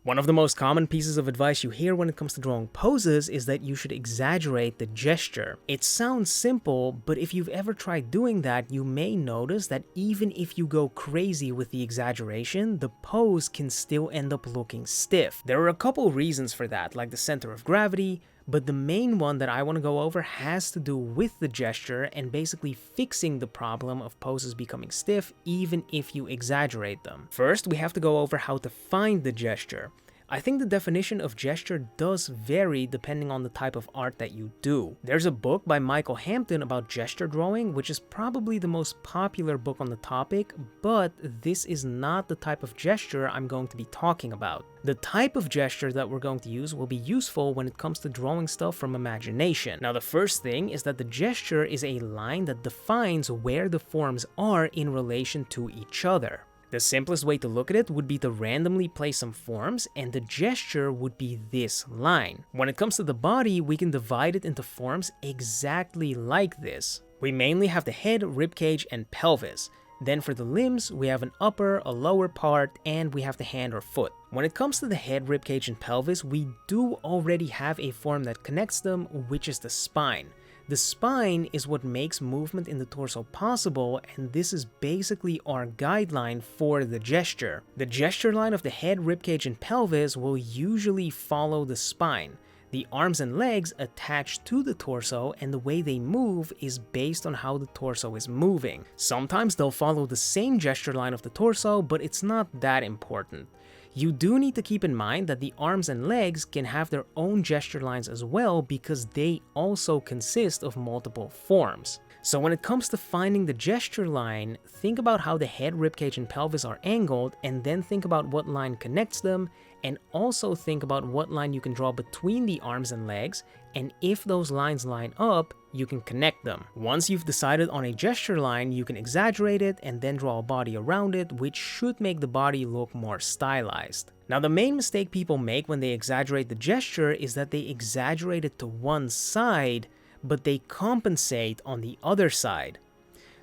One of the most common pieces of advice you hear when it comes to drawing poses is that you should exaggerate the gesture. It sounds simple, but if you've ever tried doing that, you may notice that even if you go crazy with the exaggeration, the pose can still end up looking stiff. There are a couple reasons for that, like the center of gravity, but the main one that I want to go over has to do with the gesture and basically fixing the problem of poses becoming stiff even if you exaggerate them. First, we have to go over how to find the gesture. I think the definition of gesture does vary depending on the type of art that you do. There's a book by Michael Hampton about gesture drawing, which is probably the most popular book on the topic, but this is not the type of gesture I'm going to be talking about. The type of gesture that we're going to use will be useful when it comes to drawing stuff from imagination. Now, the first thing is that the gesture is a line that defines where the forms are in relation to each other. The simplest way to look at it would be to randomly place some forms, and the gesture would be this line. When it comes to the body, we can divide it into forms exactly like this. We mainly have the head, ribcage, and pelvis. Then for the limbs, we have an upper, a lower part, and we have the hand or foot. When it comes to the head, ribcage, and pelvis, we do already have a form that connects them, which is the spine. The spine is what makes movement in the torso possible, and this is basically our guideline for the gesture. The gesture line of the head, ribcage, and pelvis will usually follow the spine. The arms and legs attach to the torso, and the way they move is based on how the torso is moving. Sometimes they'll follow the same gesture line of the torso, but it's not that important. You do need to keep in mind that the arms and legs can have their own gesture lines as well because they also consist of multiple forms. So when it comes to finding the gesture line, think about how the head, ribcage, and pelvis are angled, and then think about what line connects them, and also think about what line you can draw between the arms and legs, and if those lines line up, you can connect them. Once you've decided on a gesture line, you can exaggerate it and then draw a body around it, which should make the body look more stylized. Now, the main mistake people make when they exaggerate the gesture is that they exaggerate it to one side, but they compensate on the other side.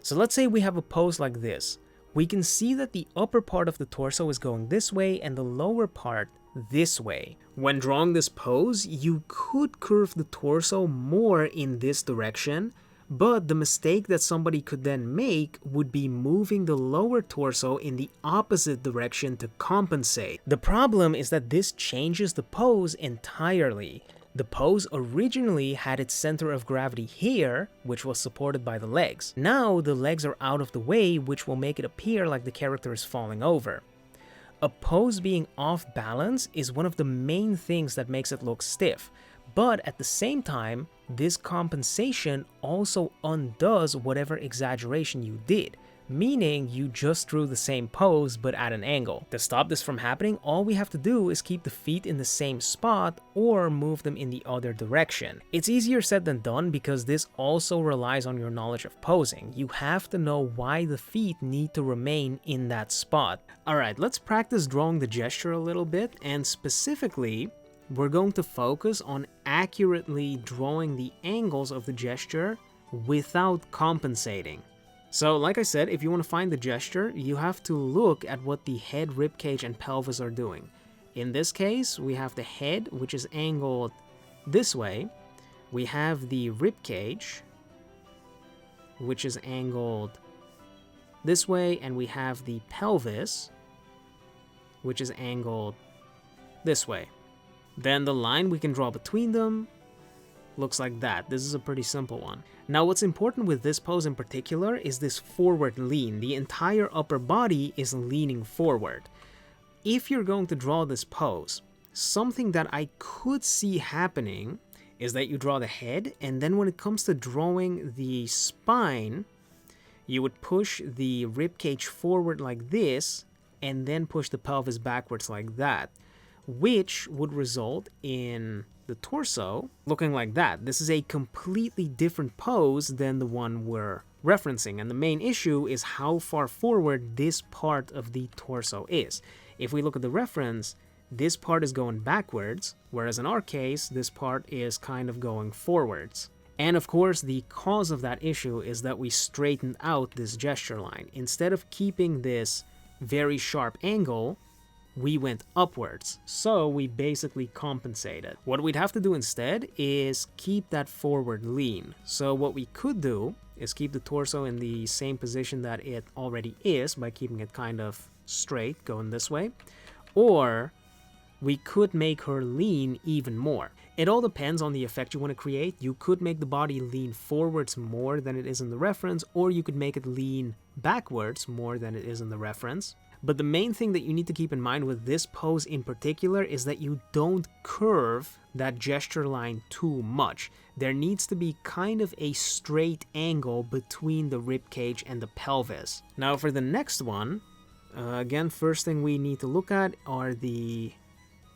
So let's say we have a pose like this. We can see that the upper part of the torso is going this way and the lower part this way. When drawing this pose, you could curve the torso more in this direction, but the mistake that somebody could then make would be moving the lower torso in the opposite direction to compensate. The problem is that this changes the pose entirely. The pose originally had its center of gravity here, which was supported by the legs. Now the legs are out of the way, which will make it appear like the character is falling over. A pose being off balance is one of the main things that makes it look stiff, but at the same time, this compensation also undoes whatever exaggeration you did, meaning you just drew the same pose but at an angle. To stop this from happening, all we have to do is keep the feet in the same spot or move them in the other direction. It's easier said than done because this also relies on your knowledge of posing. You have to know why the feet need to remain in that spot. Alright, let's practice drawing the gesture a little bit, and specifically, we're going to focus on accurately drawing the angles of the gesture without compensating. So like I said, if you want to find the gesture, you have to look at what the head, ribcage, and pelvis are doing. In this case, we have the head, which is angled this way. We have the ribcage, which is angled this way, and we have the pelvis, which is angled this way. Then the line we can draw between them looks like that. This is a pretty simple one. Now, what's important with this pose in particular is this forward lean. The entire upper body is leaning forward. If you're going to draw this pose, something that I could see happening is that you draw the head, and then when it comes to drawing the spine, you would push the ribcage forward like this, and then push the pelvis backwards like that, which would result in the torso looking like that. This is a completely different pose than the one we're referencing, and the main issue is how far forward this part of the torso is. If we look at the reference, this part is going backwards, whereas in our case, this part is kind of going forwards. And of course, the cause of that issue is that we straightened out this gesture line. Instead of keeping this very sharp angle, we went upwards. So we basically compensated. What we'd have to do instead is keep that forward lean. So what we could do is keep the torso in the same position that it already is by keeping it kind of straight, going this way. Or we could make her lean even more. It all depends on the effect you want to create. You could make the body lean forwards more than it is in the reference, or you could make it lean backwards more than it is in the reference. But the main thing that you need to keep in mind with this pose in particular is that you don't curve that gesture line too much. There needs to be kind of a straight angle between the ribcage and the pelvis. Now for the next one, again, first thing we need to look at are the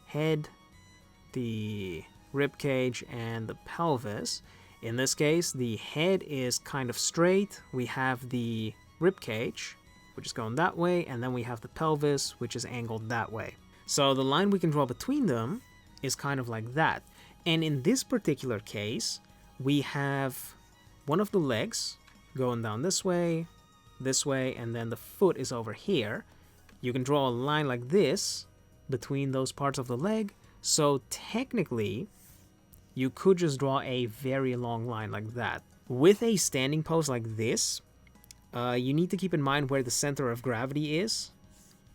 head, the ribcage, and the pelvis. In this case, the head is kind of straight. We have the ribcage, which is going that way, and then we have the pelvis, which is angled that way. So the line we can draw between them is kind of like that. And in this particular case, we have one of the legs going down this way, and then the foot is over here. You can draw a line like this between those parts of the leg. So technically, you could just draw a very long line like that. With a standing pose like this, you need to keep in mind where the center of gravity is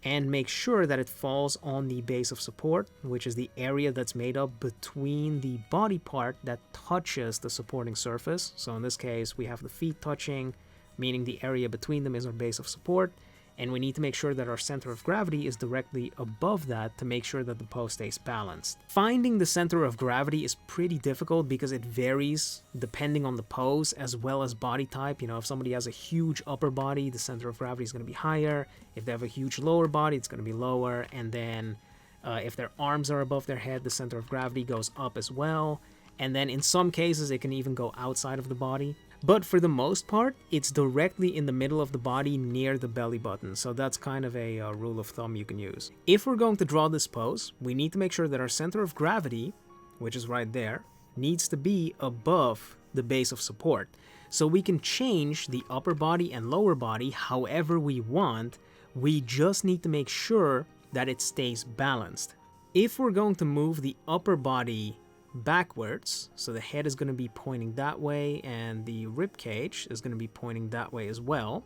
and make sure that it falls on the base of support, which is the area that's made up between the body part that touches the supporting surface. So in this case, we have the feet touching, meaning the area between them is our base of support, and we need to make sure that our center of gravity is directly above that to make sure that the pose stays balanced. Finding the center of gravity is pretty difficult because it varies depending on the pose as well as body type. You know, if somebody has a huge upper body, the center of gravity is going to be higher. If they have a huge lower body, it's going to be lower. And then if their arms are above their head, the center of gravity goes up as well. And then in some cases, it can even go outside of the body. But for the most part, it's directly in the middle of the body near the belly button. So that's kind of a rule of thumb you can use. If we're going to draw this pose, we need to make sure that our center of gravity, which is right there, needs to be above the base of support. So we can change the upper body and lower body however we want. We just need to make sure that it stays balanced. If we're going to move the upper body backwards, so the head is going to be pointing that way and the rib cage is going to be pointing that way as well,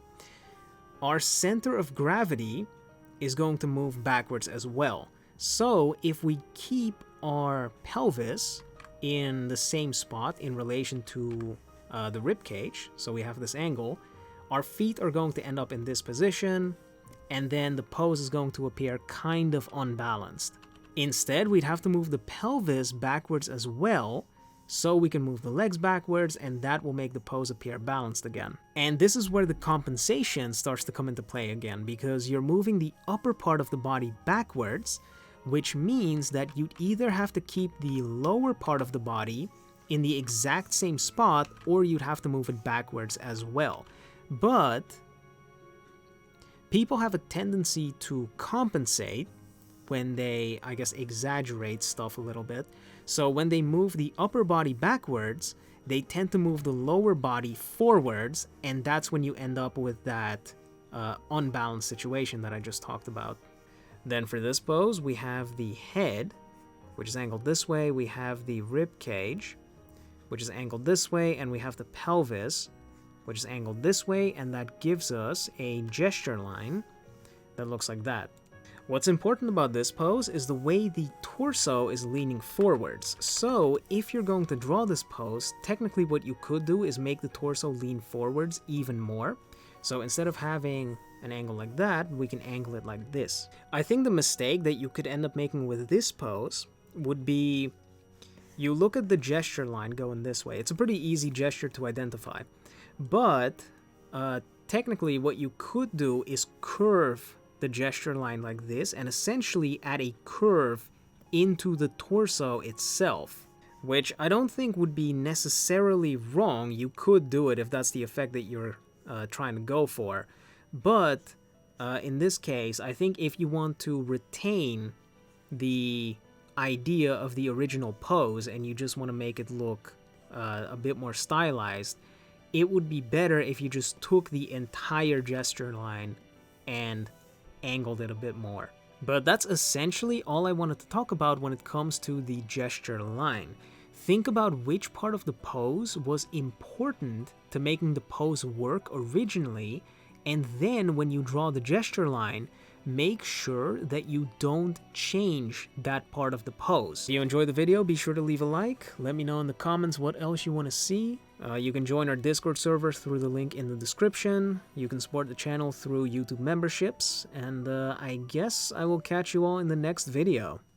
our center of gravity is going to move backwards as well. So if we keep our pelvis in the same spot in relation to the rib cage, so we have this angle, our feet are going to end up in this position, and then the pose is going to appear kind of unbalanced. Instead, we'd have to move the pelvis backwards as well, so we can move the legs backwards, and that will make the pose appear balanced again. And this is where the compensation starts to come into play again, because you're moving the upper part of the body backwards, which means that you'd either have to keep the lower part of the body in the exact same spot, or you'd have to move it backwards as well. But people have a tendency to compensate when they, I guess, exaggerate stuff a little bit. So when they move the upper body backwards, they tend to move the lower body forwards, and that's when you end up with that unbalanced situation that I just talked about. Then for this pose, we have the head, which is angled this way, we have the rib cage, which is angled this way, and we have the pelvis, which is angled this way, and that gives us a gesture line that looks like that. What's important about this pose is the way the torso is leaning forwards. So if you're going to draw this pose, technically what you could do is make the torso lean forwards even more. So instead of having an angle like that, we can angle it like this. I think the mistake that you could end up making with this pose would be, you look at the gesture line going this way. It's a pretty easy gesture to identify. But technically what you could do is curve the gesture line like this and essentially add a curve into the torso itself, which I don't think would be necessarily wrong. You could do it if that's the effect that you're trying to go for. But in this case, I think if you want to retain the idea of the original pose and you just want to make it look a bit more stylized, it would be better if you just took the entire gesture line and angled it a bit more. But that's essentially all I wanted to talk about when it comes to the gesture line. Think about which part of the pose was important to making the pose work originally, and then when you draw the gesture line, make sure that you don't change that part of the pose. If you enjoyed the video, be sure to leave a like. Let me know in the comments what else you want to see. You can join our Discord server through the link in the description. You can support the channel through YouTube memberships. And I guess I will catch you all in the next video.